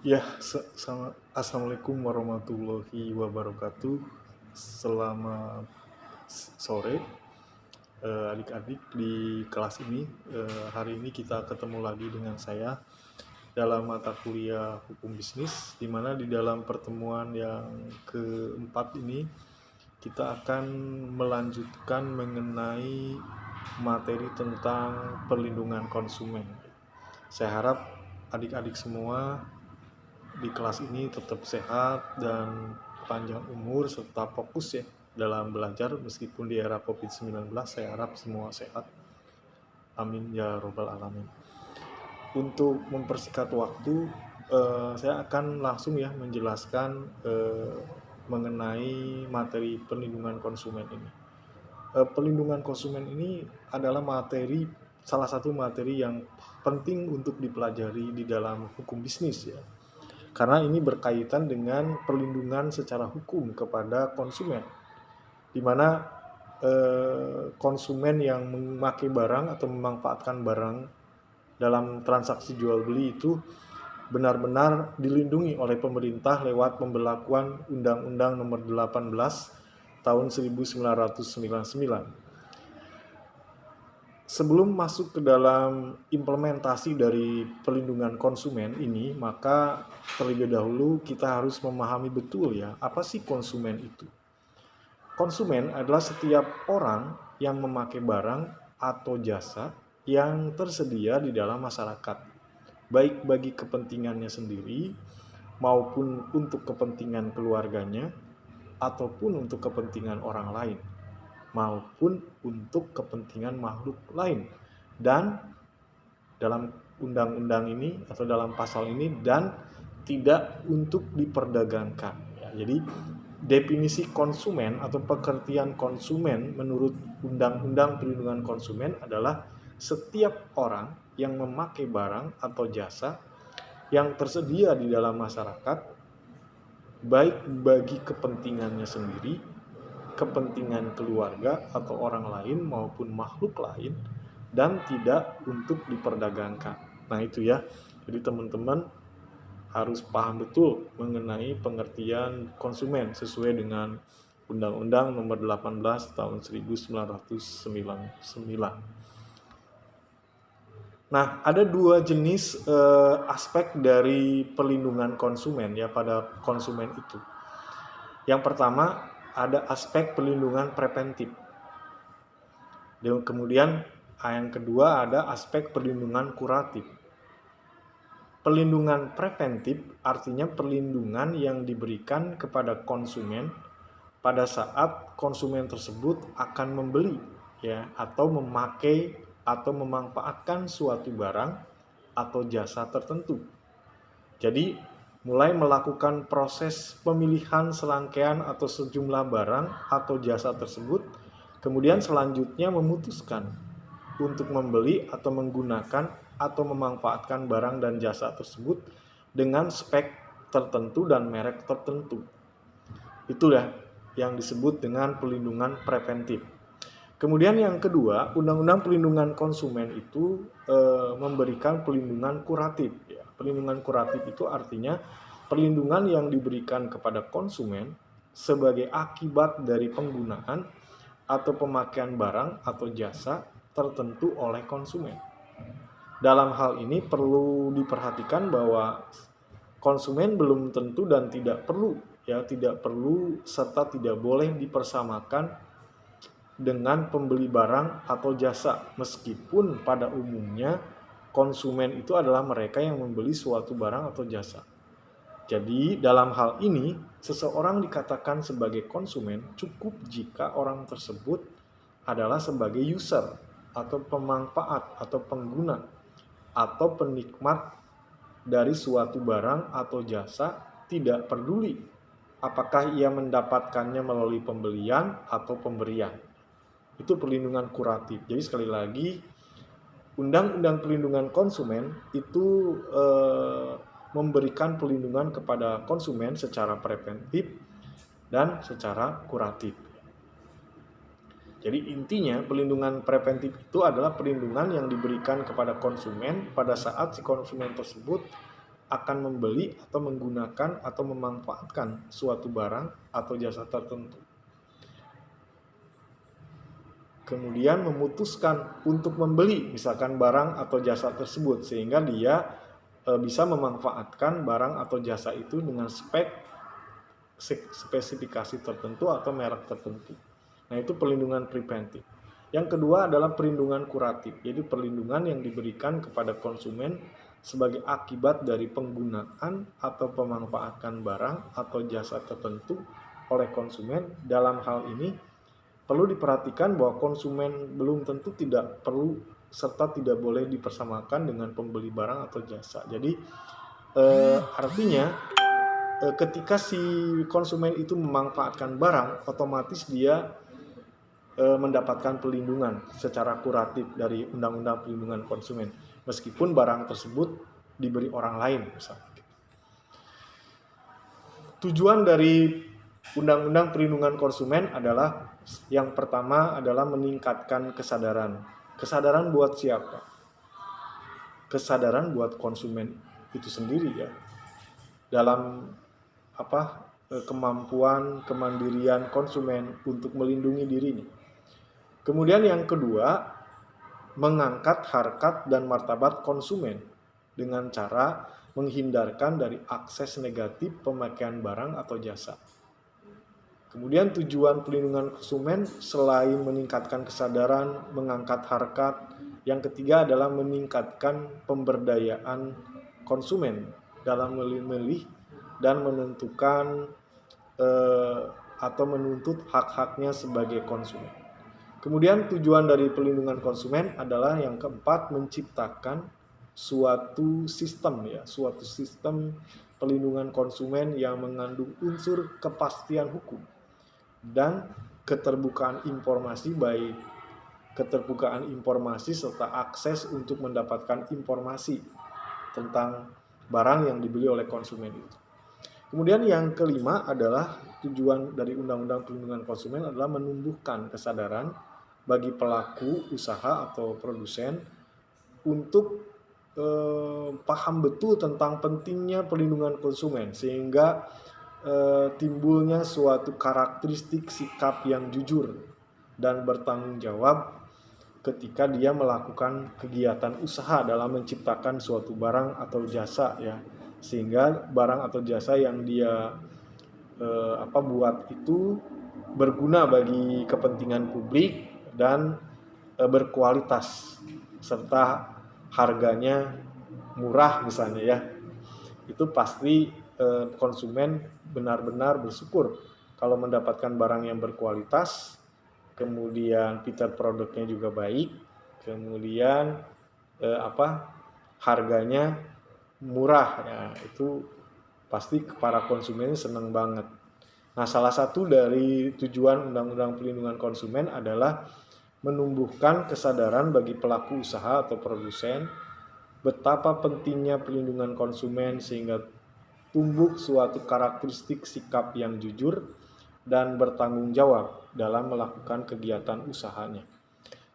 Assalamualaikum warahmatullahi wabarakatuh. Selamat sore, adik-adik di kelas ini. Hari ini kita ketemu lagi dengan saya dalam mata kuliah hukum bisnis, di mana di dalam pertemuan yang keempat ini kita akan melanjutkan mengenai materi tentang perlindungan konsumen. Saya harap adik-adik semua di kelas ini tetap sehat dan panjang umur serta fokus ya dalam belajar meskipun di era COVID-19. Saya harap semua sehat. Amin ya robbal alamin. Untuk mempersingkat waktu, saya akan langsung ya menjelaskan mengenai materi perlindungan konsumen ini. Perlindungan konsumen ini adalah salah satu materi yang penting untuk dipelajari di dalam hukum bisnis ya. Karena ini berkaitan dengan perlindungan secara hukum kepada konsumen, di mana konsumen yang memakai barang atau memanfaatkan barang dalam transaksi jual beli itu benar-benar dilindungi oleh pemerintah lewat pemberlakuan Undang-Undang Nomor 18 Tahun 1999. Sebelum masuk ke dalam implementasi dari perlindungan konsumen ini, maka terlebih dahulu kita harus memahami betul ya, apa sih konsumen itu? Konsumen adalah setiap orang yang memakai barang atau jasa yang tersedia di dalam masyarakat, baik bagi kepentingannya sendiri maupun untuk kepentingan keluarganya ataupun untuk kepentingan orang lain, maupun untuk kepentingan makhluk lain. Dan dalam undang-undang ini atau dalam pasal ini, dan tidak untuk diperdagangkan ya. Jadi definisi konsumen atau pengertian konsumen menurut Undang-Undang Perlindungan Konsumen adalah setiap orang yang memakai barang atau jasa yang tersedia di dalam masyarakat, baik bagi kepentingannya sendiri, kepentingan keluarga atau orang lain maupun makhluk lain, dan tidak untuk diperdagangkan. Nah itu ya, jadi teman-teman harus paham betul mengenai pengertian konsumen sesuai dengan Undang-Undang Nomor 18 Tahun 1999. Nah, ada dua jenis aspek dari perlindungan konsumen ya pada konsumen itu. Yang pertama, ada aspek perlindungan preventif. Dan kemudian yang kedua ada aspek perlindungan kuratif. Perlindungan preventif artinya perlindungan yang diberikan kepada konsumen pada saat konsumen tersebut akan membeli ya atau memakai atau memanfaatkan suatu barang atau jasa tertentu. Jadi mulai melakukan proses pemilihan serangkaian atau sejumlah barang atau jasa tersebut, kemudian selanjutnya memutuskan untuk membeli atau menggunakan atau memanfaatkan barang dan jasa tersebut dengan spek tertentu dan merek tertentu. Itulah yang disebut dengan perlindungan preventif. Kemudian yang kedua, Undang-Undang Perlindungan Konsumen itu memberikan perlindungan kuratif. Ya. Perlindungan kuratif itu artinya perlindungan yang diberikan kepada konsumen sebagai akibat dari penggunaan atau pemakaian barang atau jasa tertentu oleh konsumen. Dalam hal ini perlu diperhatikan bahwa konsumen belum tentu dan tidak perlu serta tidak boleh dipersamakan dengan pembeli barang atau jasa, meskipun pada umumnya konsumen itu adalah mereka yang membeli suatu barang atau jasa. Jadi dalam hal ini seseorang dikatakan sebagai konsumen cukup jika orang tersebut adalah sebagai user atau pemanfaat atau pengguna atau penikmat dari suatu barang atau jasa, tidak peduli apakah ia mendapatkannya melalui pembelian atau pemberian. Itu perlindungan kuratif. Jadi sekali lagi, Undang-Undang Perlindungan Konsumen itu memberikan perlindungan kepada konsumen secara preventif dan secara kuratif. Jadi intinya perlindungan preventif itu adalah perlindungan yang diberikan kepada konsumen pada saat si konsumen tersebut akan membeli atau menggunakan atau memanfaatkan suatu barang atau jasa tertentu. Kemudian memutuskan untuk membeli misalkan barang atau jasa tersebut, sehingga dia bisa memanfaatkan barang atau jasa itu dengan spesifikasi tertentu atau merek tertentu. Nah, itu perlindungan preventif. Yang kedua adalah perlindungan kuratif, yaitu perlindungan yang diberikan kepada konsumen sebagai akibat dari penggunaan atau pemanfaatan barang atau jasa tertentu oleh konsumen. Dalam hal ini perlu diperhatikan bahwa konsumen belum tentu tidak perlu serta tidak boleh dipersamakan dengan pembeli barang atau jasa. Jadi artinya ketika si konsumen itu memanfaatkan barang, otomatis dia mendapatkan perlindungan secara kuratif dari Undang-Undang Perlindungan Konsumen, meskipun barang tersebut diberi orang lain misalnya. Tujuan dari Undang-Undang Perlindungan Konsumen adalah yang pertama adalah meningkatkan kesadaran. Kesadaran buat siapa? Kesadaran buat konsumen itu sendiri ya. Dalam kemampuan kemandirian konsumen untuk melindungi dirinya. Kemudian yang kedua, mengangkat harkat dan martabat konsumen dengan cara menghindarkan dari akses negatif pemakaian barang atau jasa. Kemudian tujuan perlindungan konsumen selain meningkatkan kesadaran, mengangkat harkat, yang ketiga adalah meningkatkan pemberdayaan konsumen dalam memilih dan menentukan atau menuntut hak-haknya sebagai konsumen. Kemudian tujuan dari perlindungan konsumen adalah yang keempat, menciptakan suatu sistem perlindungan konsumen yang mengandung unsur kepastian hukum dan keterbukaan informasi, baik keterbukaan informasi serta akses untuk mendapatkan informasi tentang barang yang dibeli oleh konsumen itu. Kemudian yang kelima adalah tujuan dari Undang-Undang Perlindungan Konsumen adalah menumbuhkan kesadaran bagi pelaku usaha atau produsen untuk paham betul tentang pentingnya perlindungan konsumen, sehingga timbulnya suatu karakteristik sikap yang jujur dan bertanggung jawab ketika dia melakukan kegiatan usaha dalam menciptakan suatu barang atau jasa ya, sehingga barang atau jasa yang dia buat itu berguna bagi kepentingan publik dan berkualitas serta harganya murah misalnya ya. Itu pasti konsumen benar-benar bersyukur kalau mendapatkan barang yang berkualitas, kemudian fitur produknya juga baik, kemudian harganya murah ya, itu pasti para konsumen senang banget. Nah, salah satu dari tujuan Undang-Undang Perlindungan Konsumen adalah menumbuhkan kesadaran bagi pelaku usaha atau produsen betapa pentingnya perlindungan konsumen sehingga tumbuh suatu karakteristik sikap yang jujur dan bertanggung jawab dalam melakukan kegiatan usahanya.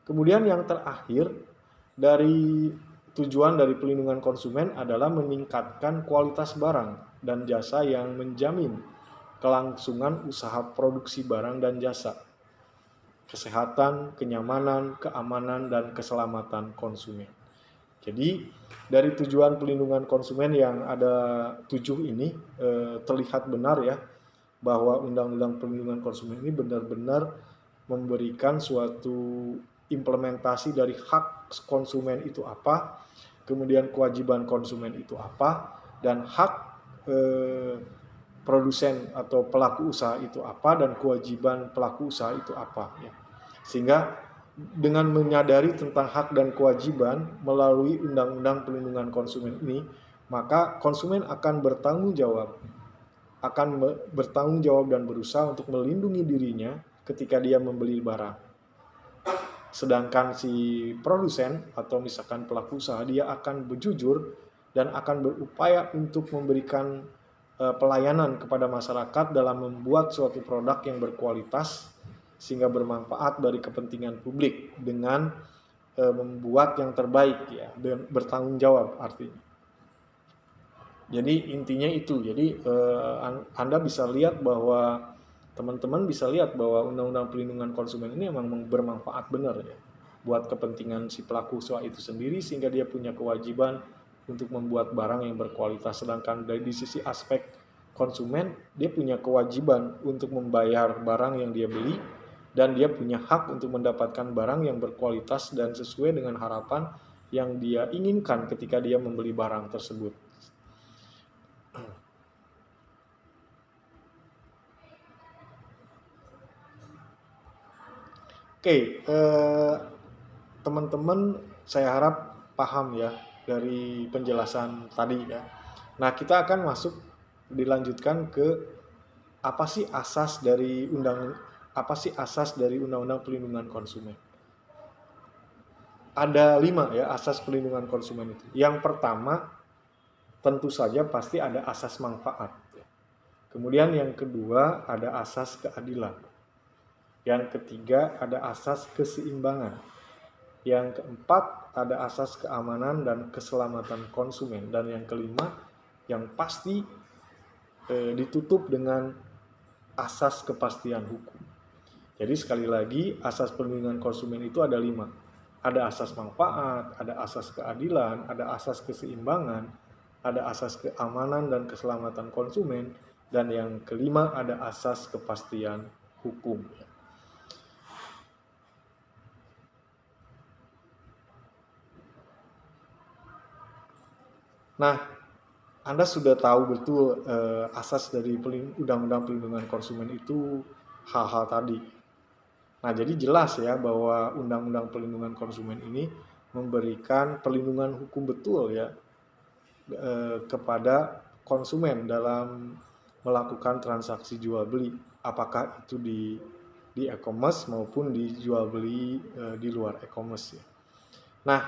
Kemudian yang terakhir dari tujuan dari perlindungan konsumen adalah meningkatkan kualitas barang dan jasa yang menjamin kelangsungan usaha produksi barang dan jasa, kesehatan, kenyamanan, keamanan, dan keselamatan konsumen. Jadi dari tujuan perlindungan konsumen yang ada 7 ini terlihat benar ya, bahwa Undang-Undang Perlindungan Konsumen ini benar-benar memberikan suatu implementasi dari hak konsumen itu apa, kemudian kewajiban konsumen itu apa, dan hak produsen atau pelaku usaha itu apa, dan kewajiban pelaku usaha itu apa ya. Sehingga dengan menyadari tentang hak dan kewajiban melalui Undang-Undang Perlindungan Konsumen ini, maka konsumen akan bertanggung jawab dan berusaha untuk melindungi dirinya ketika dia membeli barang. Sedangkan si produsen atau misalkan pelaku usaha, dia akan berjujur dan akan berupaya untuk memberikan pelayanan kepada masyarakat dalam membuat suatu produk yang berkualitas sehingga bermanfaat dari kepentingan publik dengan membuat yang terbaik ya, dan bertanggung jawab artinya. Jadi intinya itu. Jadi Anda bisa lihat bahwa teman-teman bisa lihat bahwa Undang-Undang Perlindungan Konsumen ini memang bermanfaat benar ya buat kepentingan si pelaku usaha itu sendiri, sehingga dia punya kewajiban untuk membuat barang yang berkualitas. Sedangkan dari sisi aspek konsumen, dia punya kewajiban untuk membayar barang yang dia beli, dan dia punya hak untuk mendapatkan barang yang berkualitas dan sesuai dengan harapan yang dia inginkan ketika dia membeli barang tersebut. Oke, teman-teman saya harap paham ya dari penjelasan tadi ya. Nah, kita akan dilanjutkan ke apa sih asas dari Undang-Undang Perlindungan Konsumen. Ada 5 ya asas perlindungan konsumen itu. Yang pertama, tentu saja pasti ada asas manfaat. Kemudian yang kedua ada asas keadilan. Yang ketiga ada asas keseimbangan. Yang keempat ada asas keamanan dan keselamatan konsumen. Dan yang kelima yang pasti ditutup dengan asas kepastian hukum. Jadi sekali lagi asas perlindungan konsumen itu ada 5. Ada asas manfaat, ada asas keadilan, ada asas keseimbangan, ada asas keamanan dan keselamatan konsumen, dan yang kelima ada asas kepastian hukum. Nah, Anda sudah tahu betul asas dari Undang-Undang Perlindungan Konsumen itu hal-hal tadi. Nah, jadi jelas ya bahwa Undang-Undang Perlindungan Konsumen ini memberikan perlindungan hukum betul ya kepada konsumen dalam melakukan transaksi jual beli, apakah itu di e-commerce maupun di jual beli di luar e-commerce ya. Nah,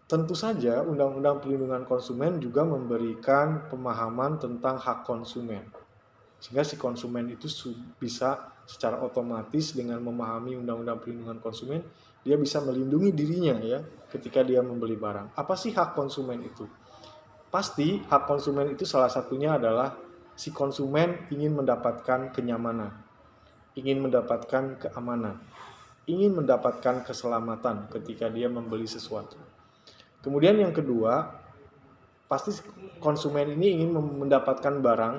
tentu saja Undang-Undang Perlindungan Konsumen juga memberikan pemahaman tentang hak konsumen, sehingga si konsumen itu bisa secara otomatis dengan memahami Undang-Undang Perlindungan Konsumen, dia bisa melindungi dirinya ya ketika dia membeli barang. Apa sih hak konsumen itu? Pasti hak konsumen itu salah satunya adalah si konsumen ingin mendapatkan kenyamanan, ingin mendapatkan keamanan, ingin mendapatkan keselamatan ketika dia membeli sesuatu. Kemudian yang kedua, pasti konsumen ini ingin mendapatkan barang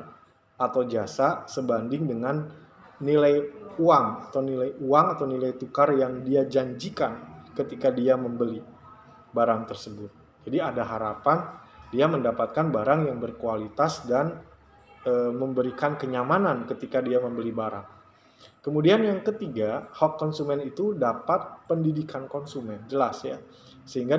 atau jasa sebanding dengan nilai uang atau nilai tukar yang dia janjikan ketika dia membeli barang tersebut. Jadi ada harapan dia mendapatkan barang yang berkualitas dan memberikan kenyamanan ketika dia membeli barang. Kemudian yang ketiga, hak konsumen itu dapat pendidikan konsumen, jelas ya. Sehingga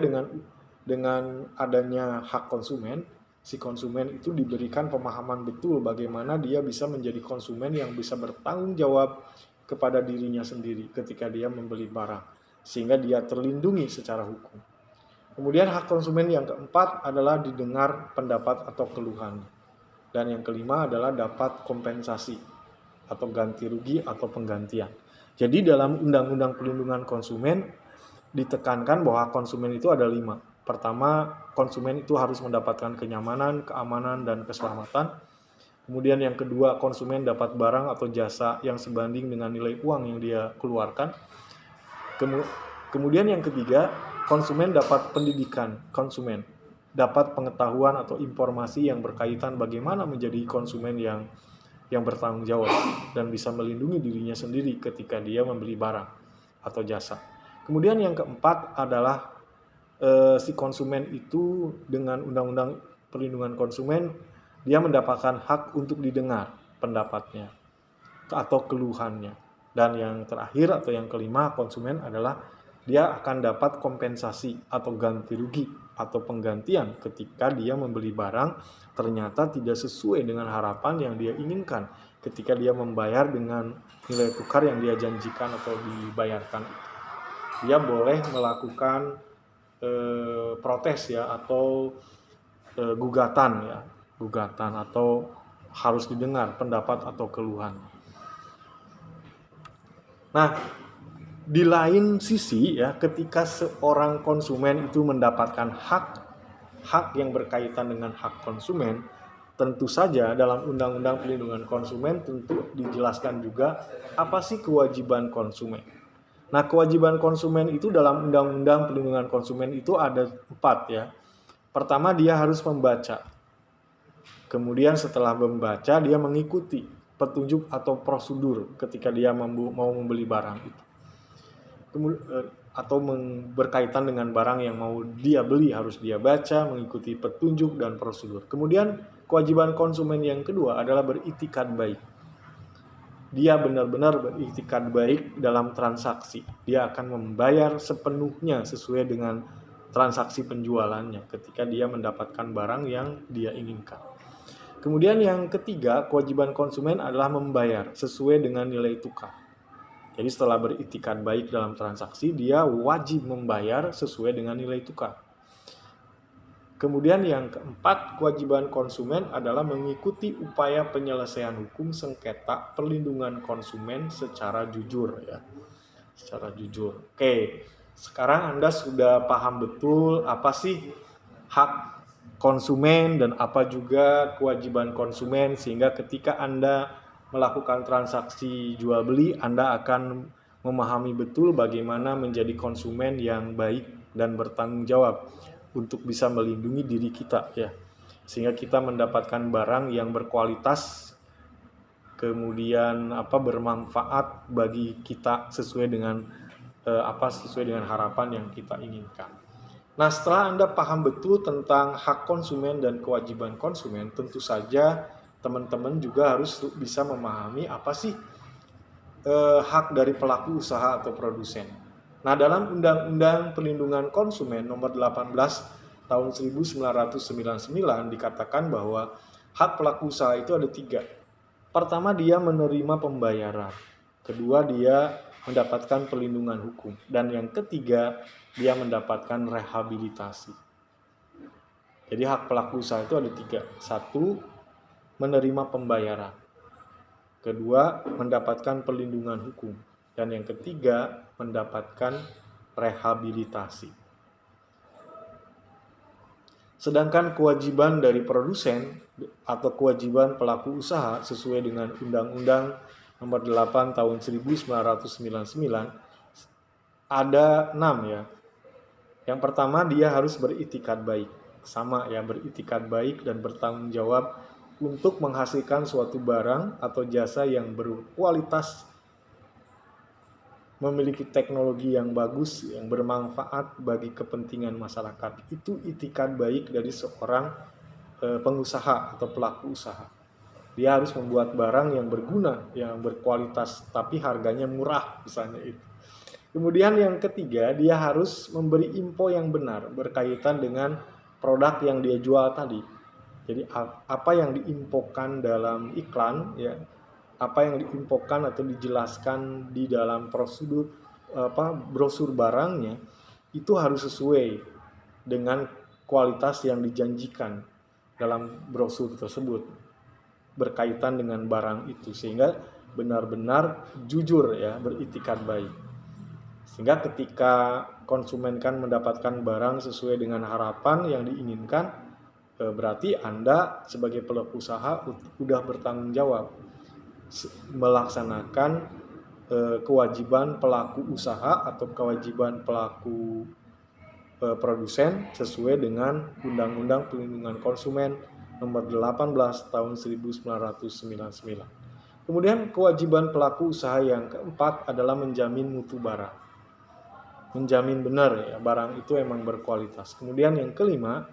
dengan adanya hak konsumen, si konsumen itu diberikan pemahaman betul bagaimana dia bisa menjadi konsumen yang bisa bertanggung jawab kepada dirinya sendiri ketika dia membeli barang, sehingga dia terlindungi secara hukum. Kemudian hak konsumen yang keempat adalah didengar pendapat atau keluhan. Dan yang kelima adalah dapat kompensasi atau ganti rugi atau penggantian. Jadi dalam Undang-Undang Perlindungan Konsumen ditekankan bahwa konsumen itu ada 5. Pertama, konsumen itu harus mendapatkan kenyamanan, keamanan, dan keselamatan. Kemudian yang kedua, konsumen dapat barang atau jasa yang sebanding dengan nilai uang yang dia keluarkan. Kemudian yang ketiga, konsumen dapat pendidikan konsumen, dapat pengetahuan atau informasi yang berkaitan bagaimana menjadi konsumen yang bertanggung jawab dan bisa melindungi dirinya sendiri ketika dia membeli barang atau jasa. Kemudian yang keempat adalah si konsumen itu dengan Undang-Undang Perlindungan Konsumen, dia mendapatkan hak untuk didengar pendapatnya atau keluhannya. Dan yang terakhir atau yang kelima, konsumen adalah dia akan dapat kompensasi atau ganti rugi atau penggantian ketika dia membeli barang ternyata tidak sesuai dengan harapan yang dia inginkan ketika dia membayar dengan nilai tukar yang dia janjikan atau dibayarkan. Dia boleh melakukan protes ya atau gugatan atau harus didengar pendapat atau keluhan. Nah, di lain sisi ya, ketika seorang konsumen itu mendapatkan hak yang berkaitan dengan hak konsumen, tentu saja dalam Undang-Undang Perlindungan Konsumen tentu dijelaskan juga apa sih kewajiban konsumen. Nah, kewajiban konsumen itu dalam Undang-Undang Perlindungan Konsumen itu ada 4 ya. Pertama, dia harus membaca. Kemudian setelah membaca, dia mengikuti petunjuk atau prosedur ketika dia mau membeli barang itu. Atau berkaitan dengan barang yang mau dia beli, harus dia baca, mengikuti petunjuk dan prosedur. Kemudian kewajiban konsumen yang kedua adalah beriktikad baik. Dia benar-benar beriktikad baik dalam transaksi. Dia akan membayar sepenuhnya sesuai dengan transaksi penjualannya ketika dia mendapatkan barang yang dia inginkan. Kemudian yang ketiga, kewajiban konsumen adalah membayar sesuai dengan nilai tukar. Jadi setelah beriktikad baik dalam transaksi, dia wajib membayar sesuai dengan nilai tukar. Kemudian yang keempat, kewajiban konsumen adalah mengikuti upaya penyelesaian hukum sengketa perlindungan konsumen secara jujur ya. Secara jujur. Oke, sekarang Anda sudah paham betul apa sih hak konsumen dan apa juga kewajiban konsumen, sehingga ketika Anda melakukan transaksi jual beli, Anda akan memahami betul bagaimana menjadi konsumen yang baik dan bertanggung jawab untuk bisa melindungi diri kita ya, sehingga kita mendapatkan barang yang berkualitas, kemudian bermanfaat bagi kita sesuai dengan harapan yang kita inginkan. Nah, setelah Anda paham betul tentang hak konsumen dan kewajiban konsumen, tentu saja teman-teman juga harus bisa memahami apa sih hak dari pelaku usaha atau produsen. Nah, dalam Undang-Undang Perlindungan Konsumen nomor 18 tahun 1999 dikatakan bahwa hak pelaku usaha itu ada 3. Pertama, dia menerima pembayaran. Kedua, dia mendapatkan perlindungan hukum. Dan yang ketiga, dia mendapatkan rehabilitasi. Jadi hak pelaku usaha itu ada 3. 1, menerima pembayaran. Kedua, mendapatkan perlindungan hukum. Dan yang ketiga, mendapatkan rehabilitasi. Sedangkan kewajiban dari produsen atau kewajiban pelaku usaha sesuai dengan Undang-Undang nomor 8 tahun 1999 ada 6 ya. Yang pertama, dia harus beriktikad baik. Sama ya, beriktikad baik dan bertanggung jawab untuk menghasilkan suatu barang atau jasa yang berkualitas, memiliki teknologi yang bagus, yang bermanfaat bagi kepentingan masyarakat. Itu itikad baik dari seorang pengusaha atau pelaku usaha. Dia harus membuat barang yang berguna, yang berkualitas, tapi harganya murah misalnya itu. Kemudian yang ketiga, dia harus memberi info yang benar berkaitan dengan produk yang dia jual tadi. Jadi apa yang diinfokan dalam iklan ya, apa yang diinfokan atau dijelaskan di dalam prosedur brosur barangnya itu harus sesuai dengan kualitas yang dijanjikan dalam brosur tersebut berkaitan dengan barang itu, sehingga benar-benar jujur ya, beriktikad baik. Sehingga ketika konsumen kan mendapatkan barang sesuai dengan harapan yang diinginkan, berarti Anda sebagai pelaku usaha sudah bertanggung jawab melaksanakan kewajiban pelaku usaha atau kewajiban pelaku produsen sesuai dengan Undang-Undang Perlindungan Konsumen nomor 18 tahun 1999. Kemudian kewajiban pelaku usaha yang keempat adalah menjamin mutu barang. Menjamin benar ya barang itu emang berkualitas. Kemudian yang kelima,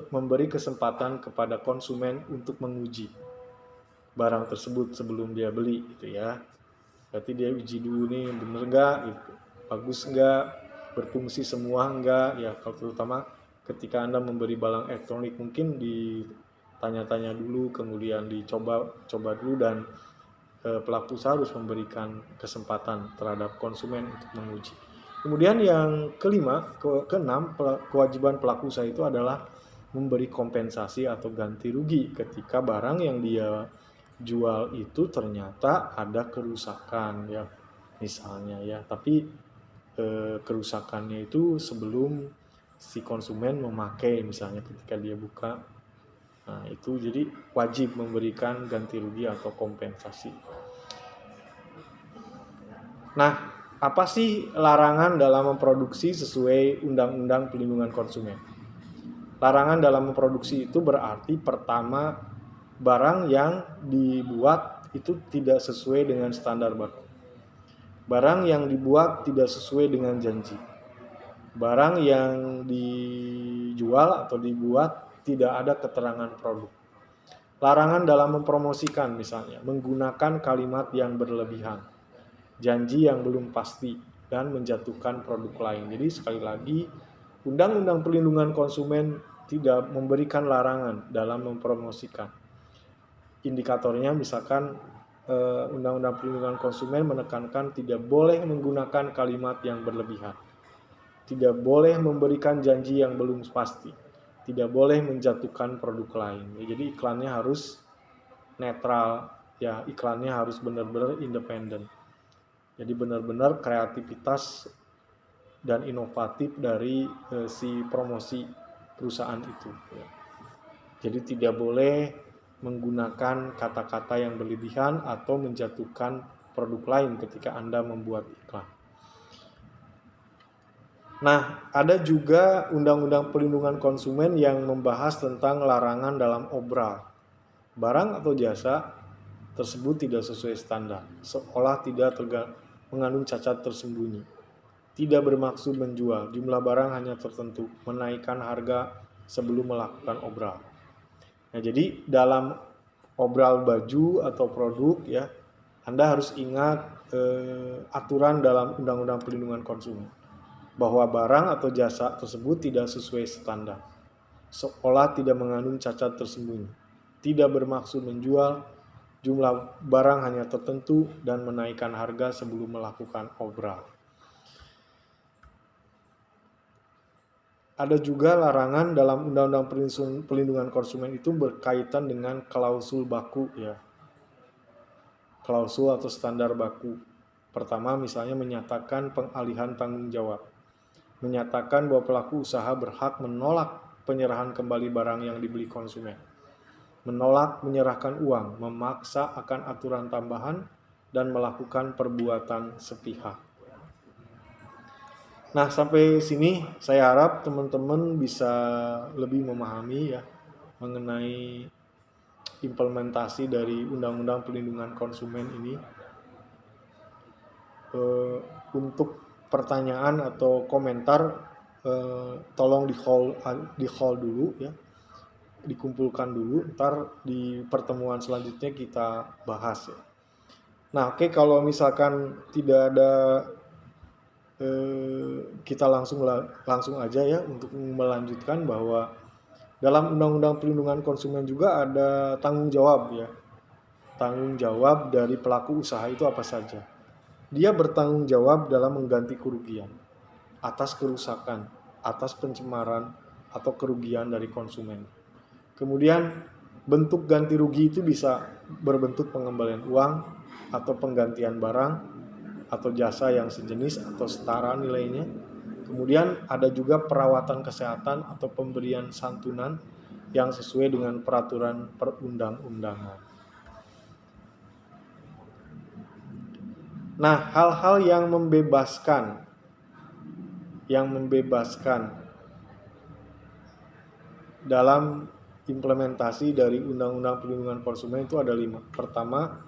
memberi kesempatan kepada konsumen untuk menguji barang tersebut sebelum dia beli gitu ya. Berarti dia uji dulu nih, bener nggak gitu, bagus nggak, berfungsi semua nggak ya. Kalau terutama ketika Anda memberi barang elektronik, mungkin ditanya-tanya dulu, kemudian dicoba dulu, dan pelaku usaha harus memberikan kesempatan terhadap konsumen untuk menguji. Kemudian yang keenam, kewajiban pelaku usaha itu adalah memberi kompensasi atau ganti rugi ketika barang yang dia jual itu ternyata ada kerusakan ya, misalnya ya, tapi kerusakannya itu sebelum si konsumen memakai, misalnya ketika dia buka Nah, itu jadi wajib memberikan ganti rugi atau kompensasi. Nah, apa sih larangan dalam memproduksi sesuai Undang-Undang Pelindungan Konsumen? Larangan dalam memproduksi itu berarti pertama, barang yang dibuat itu tidak sesuai dengan standar baku. Barang yang dibuat tidak sesuai dengan janji. Barang yang dijual atau dibuat tidak ada keterangan produk. Larangan dalam mempromosikan misalnya, menggunakan kalimat yang berlebihan, janji yang belum pasti, dan menjatuhkan produk lain. Jadi sekali lagi, Undang-Undang Pelindungan Konsumen tidak memberikan larangan dalam mempromosikan. Indikatornya misalkan Undang-Undang Pelindungan Konsumen menekankan tidak boleh menggunakan kalimat yang berlebihan, tidak boleh memberikan janji yang belum pasti, tidak boleh menjatuhkan produk lain. Jadi iklannya harus netral, ya iklannya harus benar-benar independen. Jadi benar-benar kreativitas dan inovatif dari si promosi perusahaan itu. Jadi tidak boleh menggunakan kata-kata yang berlebihan atau menjatuhkan produk lain ketika Anda membuat iklan. Nah, ada juga Undang-Undang Pelindungan Konsumen yang membahas tentang larangan dalam obral. Barang atau jasa tersebut tidak sesuai standar, seolah tidak mengandung cacat tersembunyi, tidak bermaksud menjual, jumlah barang hanya tertentu, menaikkan harga sebelum melakukan obral. Nah, jadi dalam obral baju atau produk ya, Anda harus ingat aturan dalam Undang-Undang Pelindungan Konsumen bahwa barang atau jasa tersebut tidak sesuai standar, seolah tidak mengandung cacat tersembunyi, tidak bermaksud menjual, jumlah barang hanya tertentu, dan menaikkan harga sebelum melakukan obral. Ada juga larangan dalam Undang-Undang Pelindungan Konsumen itu berkaitan dengan klausul baku ya. Klausul atau standar baku. Pertama misalnya menyatakan pengalihan tanggung jawab. Menyatakan bahwa pelaku usaha berhak menolak penyerahan kembali barang yang dibeli konsumen. Menolak menyerahkan uang, memaksa akan aturan tambahan, dan melakukan perbuatan sepihak. Nah, sampai sini saya harap teman-teman bisa lebih memahami ya mengenai implementasi dari Undang-Undang Pelindungan Konsumen ini. Untuk pertanyaan atau komentar tolong di call dulu ya, dikumpulkan dulu, ntar di pertemuan selanjutnya kita bahas ya. Nah, oke, kalau misalkan tidak ada kita langsung aja ya untuk melanjutkan bahwa dalam Undang-Undang Pelindungan Konsumen juga ada tanggung jawab ya. Tanggung jawab dari pelaku usaha itu apa saja? Dia bertanggung jawab dalam mengganti kerugian atas kerusakan, atas pencemaran atau kerugian dari konsumen. Kemudian bentuk ganti rugi itu bisa berbentuk pengembalian uang atau penggantian barang atau jasa yang sejenis atau setara nilainya. Kemudian ada juga perawatan kesehatan atau pemberian santunan yang sesuai dengan peraturan perundang-undangan. Nah, hal-hal yang membebaskan dalam implementasi dari Undang-Undang Pelindungan Konsumen itu ada 5. Pertama,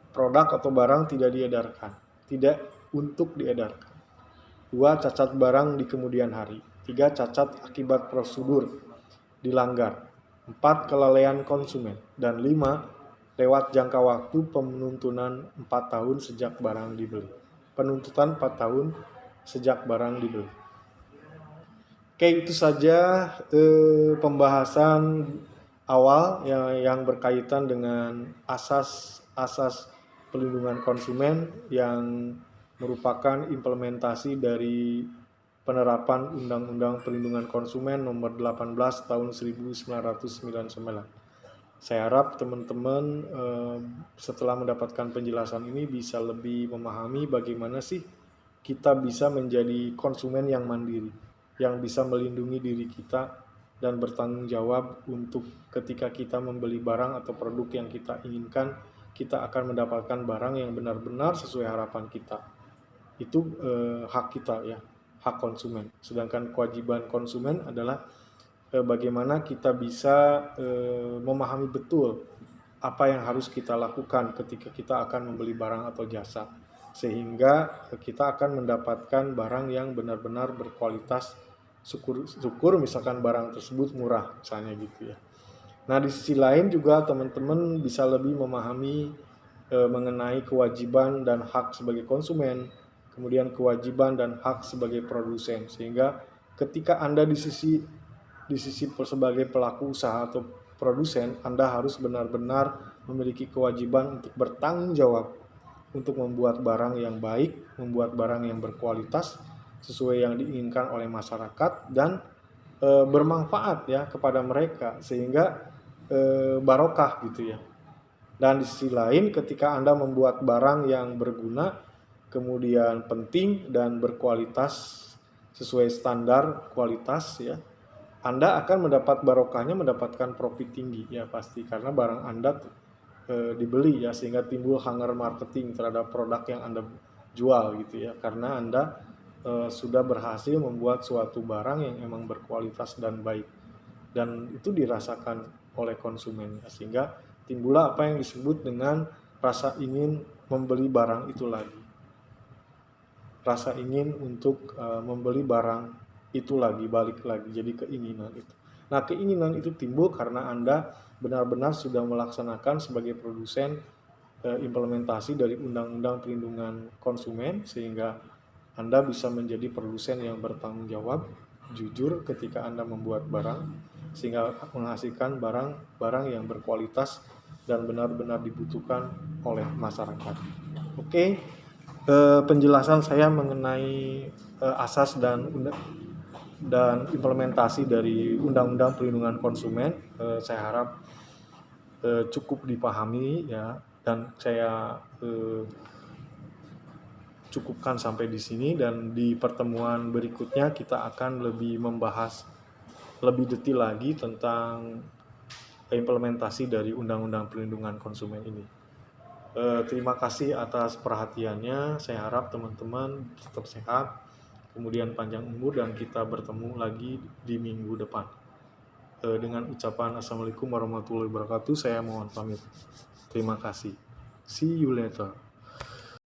produk atau barang tidak diedarkan, tidak untuk diedarkan. 2. Cacat barang di kemudian hari. 3. Cacat akibat prosedur dilanggar. 4. Kelalaian konsumen. Dan 5. Lewat jangka waktu penuntutan 4 tahun sejak barang dibeli. Penuntutan 4 tahun sejak barang dibeli. Oke, itu saja pembahasan awal yang berkaitan dengan asas pelindungan konsumen yang merupakan implementasi dari penerapan Undang-Undang Pelindungan Konsumen nomor 18 tahun 1999. Saya harap teman-teman setelah mendapatkan penjelasan ini bisa lebih memahami bagaimana sih kita bisa menjadi konsumen yang mandiri, yang bisa melindungi diri kita dan bertanggung jawab untuk ketika kita membeli barang atau produk yang kita inginkan, kita akan mendapatkan barang yang benar-benar sesuai harapan kita. Itu hak kita ya, hak konsumen. Sedangkan kewajiban konsumen adalah bagaimana kita bisa memahami betul apa yang harus kita lakukan ketika kita akan membeli barang atau jasa, sehingga kita akan mendapatkan barang yang benar-benar berkualitas. Syukur misalkan barang tersebut murah misalnya gitu ya. Nah, di sisi lain juga teman-teman bisa lebih memahami mengenai kewajiban dan hak sebagai konsumen, kemudian kewajiban dan hak sebagai produsen, sehingga ketika Anda di sisi sebagai pelaku usaha atau produsen, Anda harus benar-benar memiliki kewajiban untuk bertanggung jawab untuk membuat barang yang baik, membuat barang yang berkualitas sesuai yang diinginkan oleh masyarakat dan bermanfaat ya kepada mereka, sehingga barokah gitu ya. Dan di sisi lain ketika Anda membuat barang yang berguna, kemudian penting dan berkualitas sesuai standar kualitas ya, Anda akan mendapat barokahnya, mendapatkan profit tinggi ya pasti, karena barang Anda dibeli ya, sehingga timbul hunger marketing terhadap produk yang Anda jual gitu ya, karena Anda sudah berhasil membuat suatu barang yang memang berkualitas dan baik, dan itu dirasakan oleh konsumen, sehingga timbullah apa yang disebut dengan rasa ingin membeli barang itu lagi, rasa ingin untuk membeli barang itu lagi, balik lagi, jadi keinginan itu. Nah, keinginan itu timbul karena Anda benar-benar sudah melaksanakan sebagai produsen implementasi dari Undang-Undang Perlindungan Konsumen, sehingga Anda bisa menjadi produsen yang bertanggung jawab, jujur ketika Anda membuat barang, sehingga menghasilkan barang-barang yang berkualitas dan benar-benar dibutuhkan oleh masyarakat. Oke, penjelasan saya mengenai asas dan implementasi dari Undang-Undang Perlindungan Konsumen, saya harap cukup dipahami ya, dan saya cukupkan sampai di sini, dan di pertemuan berikutnya kita akan lebih membahas lebih detail lagi tentang implementasi dari Undang-Undang Perlindungan Konsumen ini. Terima kasih atas perhatiannya. Saya harap teman-teman tetap sehat, kemudian panjang umur, dan kita bertemu lagi di minggu depan. Dengan ucapan Assalamualaikum warahmatullahi wabarakatuh, saya mohon pamit. Terima kasih. See you later.